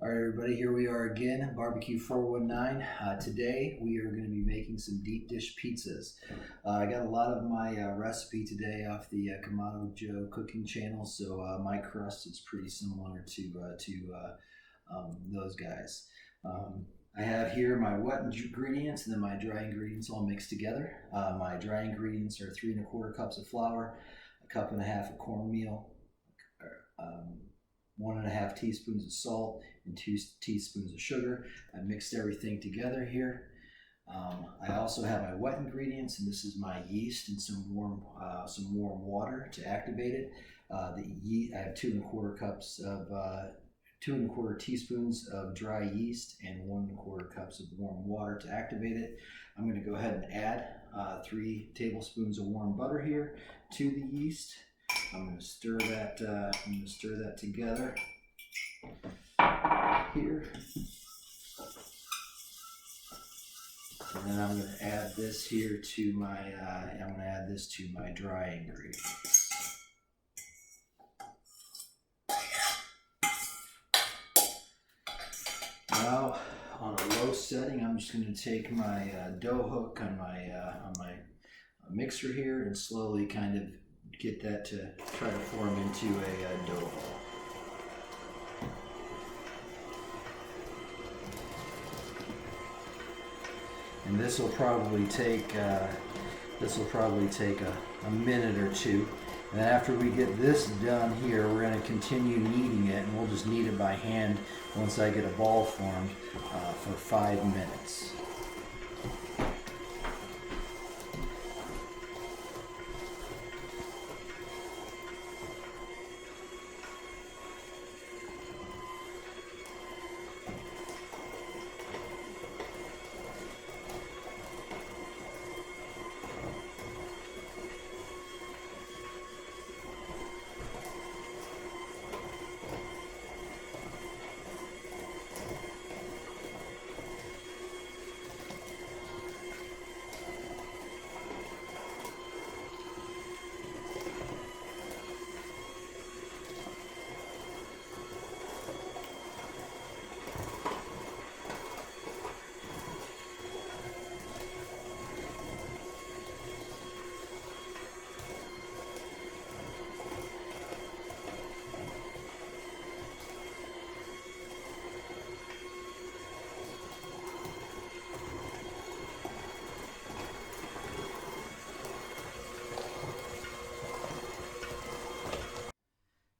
All right, everybody, here we are again, Barbecue 419. Today we are going to be making some deep dish pizzas. I got a lot of my recipe today off the Kamado Joe cooking channel, so my crust is pretty similar to those guys. I have here my wet ingredients and then my dry ingredients all mixed together. My dry ingredients are 3 1/4 cups of flour, 1.5 cups of cornmeal, 1 1/2 teaspoons of salt, and 2 teaspoons of sugar. I mixed everything together here. I also have my wet ingredients, and this is my yeast and some warm water to activate it. I have 2 1/4 cups of 2 1/4 teaspoons of dry yeast and 1 1/4 cups of warm water to activate it. I'm going to go ahead and add 3 tablespoons of warm butter here to the yeast. I'm going to stir that. Together here, and then I'm going to add this here to my. Dry ingredients. Now, on a low setting, I'm just going to take my dough hook on my mixer here and slowly kind of get that to try to form into a dough ball. And this will probably take a minute or two. And then after we get this done here, we're going to continue kneading it, and we'll just knead it by hand once I get a ball formed for 5 minutes.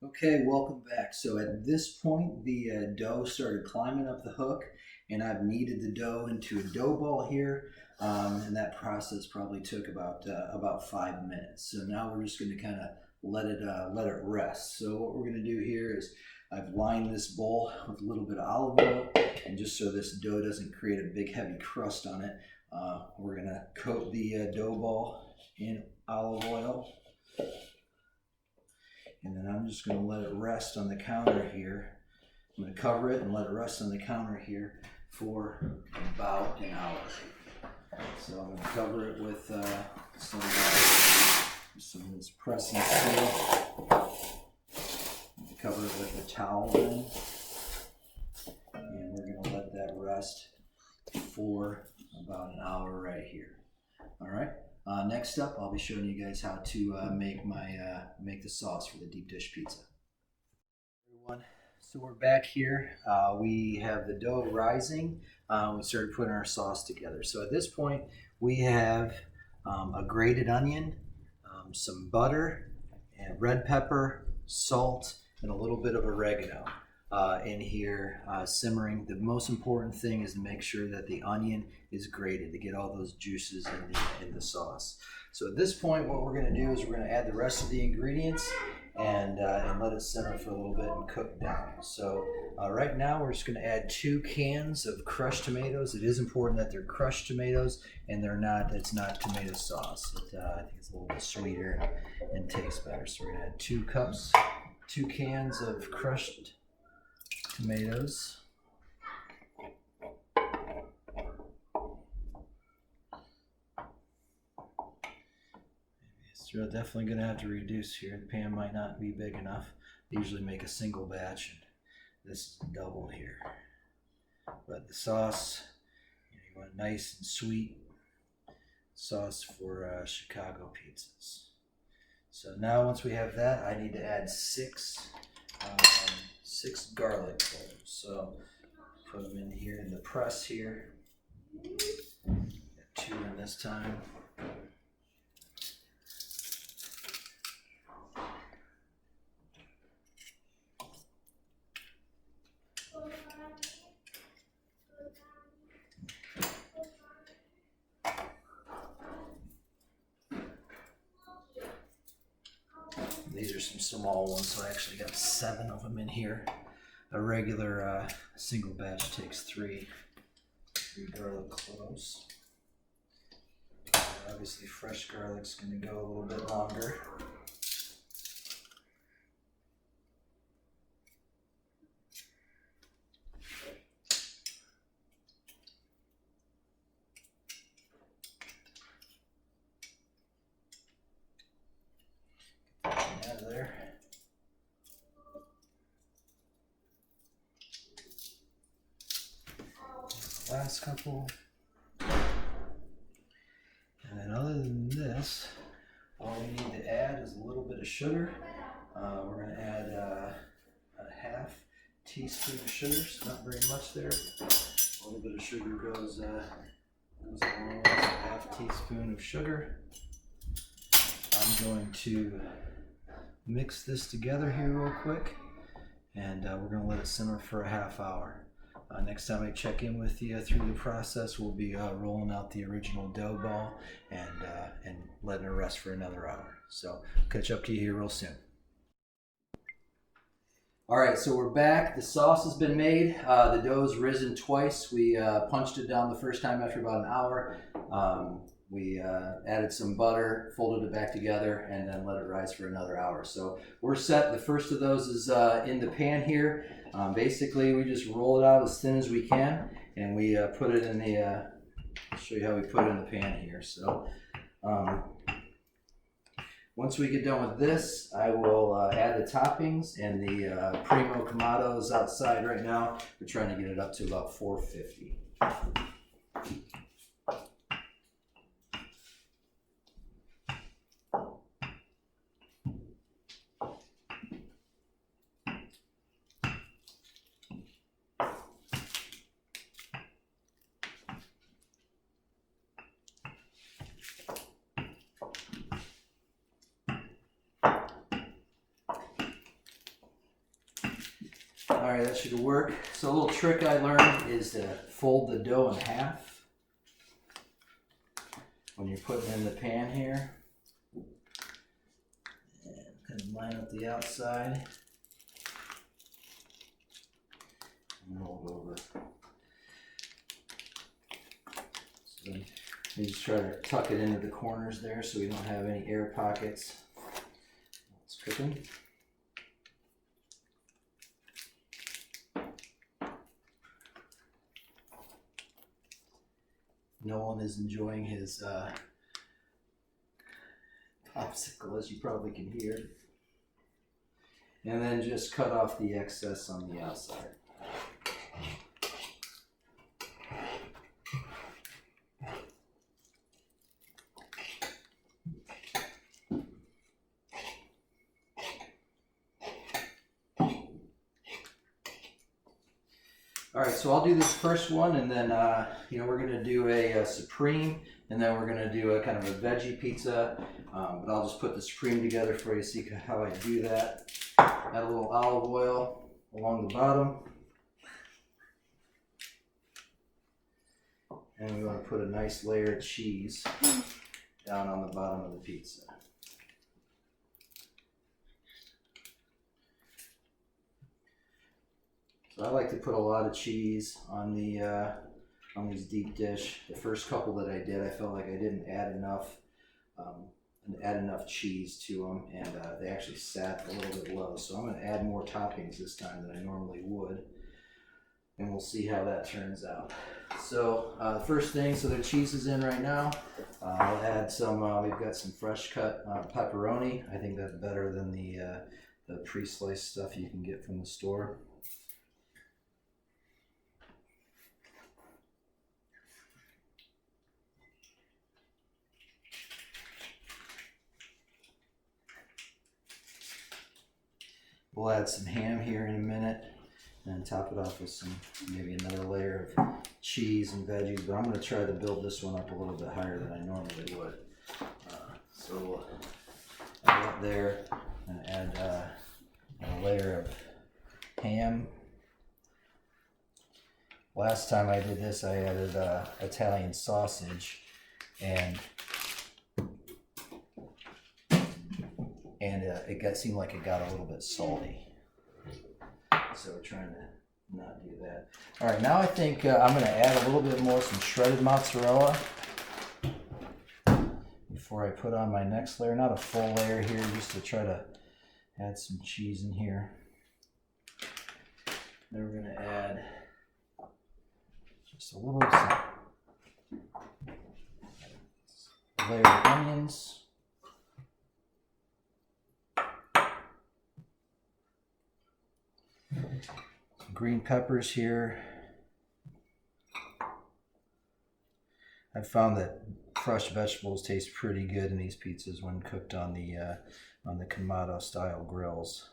Okay, welcome back. So at this point, the dough started climbing up the hook, and I've kneaded the dough into a dough ball here, and that process probably took about 5 minutes. So now we're just going to kind of let it rest. So what we're going to do here is I've lined this bowl with a little bit of olive oil, and just so this dough doesn't create a big heavy crust on it, we're going to coat the dough ball in olive oil. And then I'm just going to let it rest on the counter here. I'm going to cover it and let it rest on the counter here for about an hour. So I'm going to cover it with some of this pressing steel. Cover it with a towel then. And we're going to let that rest for about an hour right here. All right. Next up, I'll be showing you guys how to make the sauce for the deep dish pizza. Everyone, so we're back here. We have the dough rising. We started putting our sauce together. So at this point, we have a grated onion, some butter, and red pepper, salt, and a little bit of oregano in here simmering. The most important thing is to make sure that the onion is grated to get all those juices in the sauce. So at this point, what we're going to do is we're going to add the rest of the ingredients and let it simmer for a little bit and cook down. So right now we're just going to add 2 cans of crushed tomatoes. It is important that they're crushed tomatoes and it's not tomato sauce. I think it's a little bit sweeter and tastes better. So we're going to add 2 cans of crushed tomatoes. So you're definitely going to have to reduce here. The pan might not be big enough. I usually make a single batch This is double here. But the sauce, you want nice and sweet sauce for Chicago pizzas. So now once we have that, I need to add six garlic cloves. So put them in here in the press here. Got 2 in this time. These are some small ones, so I actually got 7 of them in here. A regular single batch takes 3 garlic cloves. Obviously fresh garlic's going to go a little bit longer. Out of there. Last couple. And then other than this, all we need to add is a little bit of sugar. We're going to add a half teaspoon of sugar, so not very much there. A little bit of sugar goes a long way, so a half teaspoon of sugar. I'm going to mix this together here real quick, and we're going to let it simmer for a half hour. Next time I check in with you through the process, we'll be rolling out the original dough ball and letting it rest for another hour. So catch up to you here real soon. All right, so we're back. The sauce has been made. The dough's risen twice. We punched it down the first time after about an hour. We added some butter, folded it back together, and then let it rise for another hour. So we're set. The first of those is in the pan here. Basically, we just roll it out as thin as we can, and we put it in the, I'll show you how we put it in the pan here. So once we get done with this, I will add the toppings, and the Primo Kamado is outside right now. We're trying to get it up to about 450. All right, that should work. So a little trick I learned is to fold the dough in half when you're putting it in the pan here. And kind of line up the outside and roll it over. So then you just try to tuck it into the corners there so we don't have any air pockets. It's cooking. Nolan is enjoying his popsicle, as you probably can hear. And then just cut off the excess on the outside. All right, so I'll do this first one, and then we're going to do a supreme, and then we're going to do a kind of a veggie pizza. But I'll just put the supreme together for you to see how I do that. Add a little olive oil along the bottom, and we want to put a nice layer of cheese down on the bottom of the pizza. So I like to put a lot of cheese on these deep dish. The first couple that I did, I felt like I didn't add enough cheese to them, and they actually sat a little bit low. So I'm going to add more toppings this time than I normally would, and we'll see how that turns out. So the first thing, so the cheese is in right now. I'll add some. We've got some fresh cut pepperoni. I think that's better than the pre-sliced stuff you can get from the store. We'll add some ham here in a minute and top it off with some, maybe another layer of cheese and veggies, but I'm going to try to build this one up a little bit higher than I normally would. So we'll add that there and add a layer of ham. Last time I did this, I added Italian sausage, and it seemed like it got a little bit salty. So we're trying to not do that. All right, now I think I'm going to add a little bit more, some shredded mozzarella before I put on my next layer. Not a full layer here, just to try to add some cheese in here. Then we're going to add just a little layer of onions. Some green peppers here. I found that crushed vegetables taste pretty good in these pizzas when cooked on the Kamado style grills.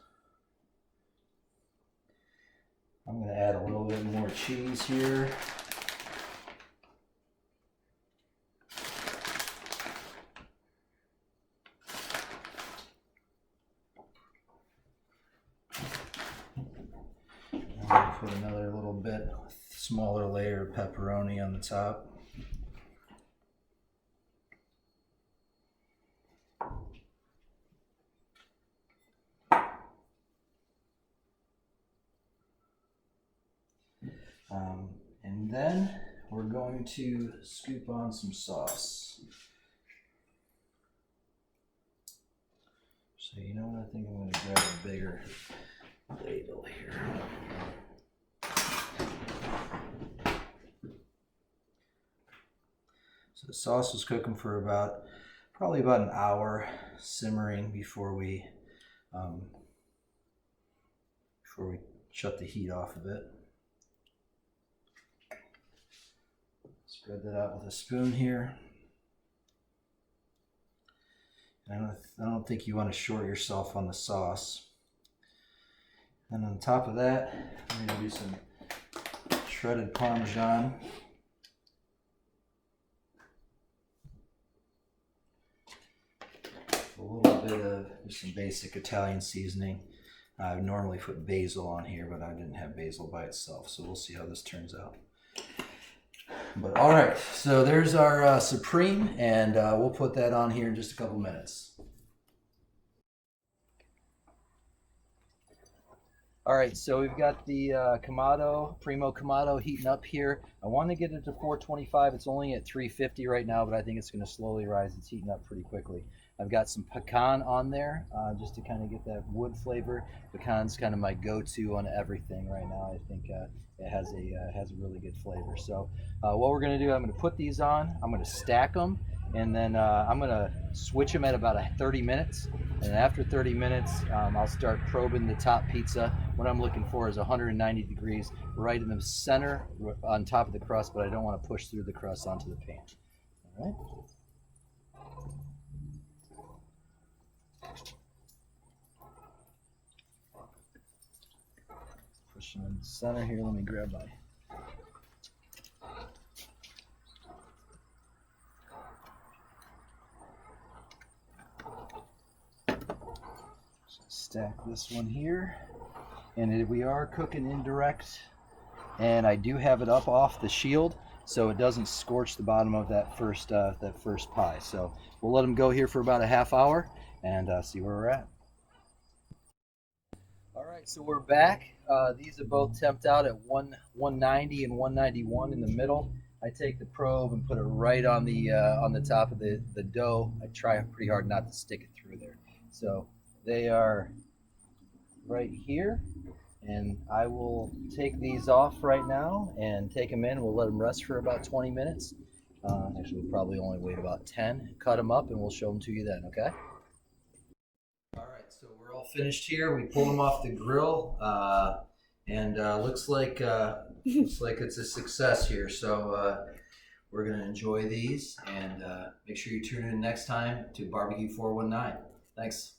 I'm going to add a little bit more cheese here. Put another little bit smaller layer of pepperoni on the top. And then we're going to scoop on some sauce. So you know what, I think I'm going to grab a bigger ladle here. So the sauce was cooking for probably about an hour, simmering before we shut the heat off of it. Spread that out with a spoon here. I don't think you want to short yourself on the sauce. And on top of that, I'm going to do some shredded Parmesan. A little bit of just some basic Italian seasoning. I would normally put basil on here, but I didn't have basil by itself, so we'll see how this turns out. But all right, so there's our Supreme, and we'll put that on here in just a couple minutes. All right, so we've got the Primo Kamado heating up here. I want to get it to 425. It's only at 350 right now, but I think it's going to slowly rise. It's heating up pretty quickly. I've got some pecan on there just to kind of get that wood flavor. Pecan's kind of my go-to on everything right now. I think it has a really good flavor. So what we're going to do, I'm going to put these on. I'm going to stack them, and then I'm going to switch them at about 30 minutes. And after 30 minutes, I'll start probing the top pizza. What I'm looking for is 190 degrees right in the center on top of the crust, but I don't want to push through the crust onto the pan. All right. Push them in the center here. Let me grab my stack this one here, and we are cooking indirect, and I do have it up off the shield so it doesn't scorch the bottom of that first pie. So we'll let them go here for about a half hour and see where we're at. All right, so we're back. These are both temped out at 190 and 191 in the middle. I take the probe and put it right on the top of the dough. I try pretty hard not to stick it through there. So they are right here, and I will take these off right now and take them in. We'll let them rest for about 20 minutes. Actually, we'll probably only wait about 10. Cut them up, and we'll show them to you then, okay? All right, so we're all finished here. We pulled them off the grill, and looks like it's a success here. So we're gonna enjoy these, and make sure you tune in next time to Barbecue 419. Thanks.